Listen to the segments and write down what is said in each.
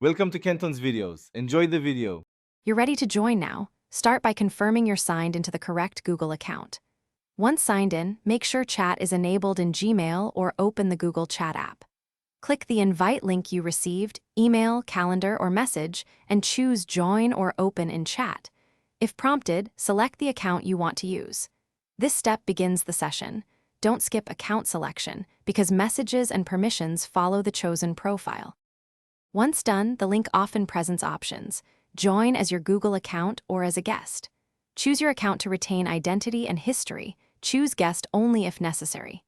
Welcome to Kenton's videos. Enjoy the video. You're ready to join now. Start by confirming you're signed into the correct Google account. Once signed in, make sure chat is enabled in Gmail or open the Google Chat app. Click the invite link you received, email, calendar, or message, and choose Join or Open in Chat. If prompted, select the account you want to use. This step begins the session. Don't skip account selection, because messages and permissions follow the chosen profile. Once done, the link often presents options. Join as your Google account or as a guest. Choose your account to retain identity and history. Choose guest only if necessary.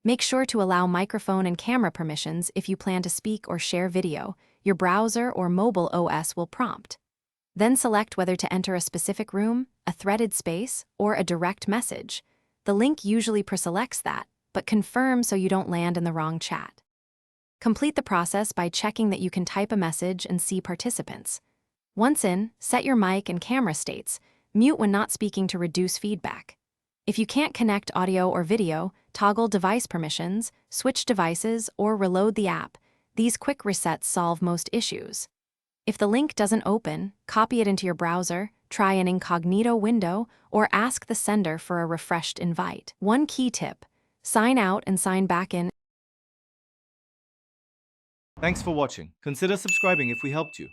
Make sure to allow microphone and camera permissions if you plan to speak or share video. Your browser or mobile OS will prompt. Then select whether to enter a specific room, a threaded space, or a direct message. The link usually preselects that, but confirm so you don't land in the wrong chat. Complete the process by checking that you can type a message and see participants. Once in, set your mic and camera states. Mute when not speaking to reduce feedback. If you can't connect audio or video, toggle device permissions, switch devices, or reload the app. These quick resets solve most issues. If the link doesn't open, copy it into your browser, try an incognito window, or ask the sender for a refreshed invite. One key tip: sign out and sign back in. Thanks for watching. Consider subscribing if we helped you.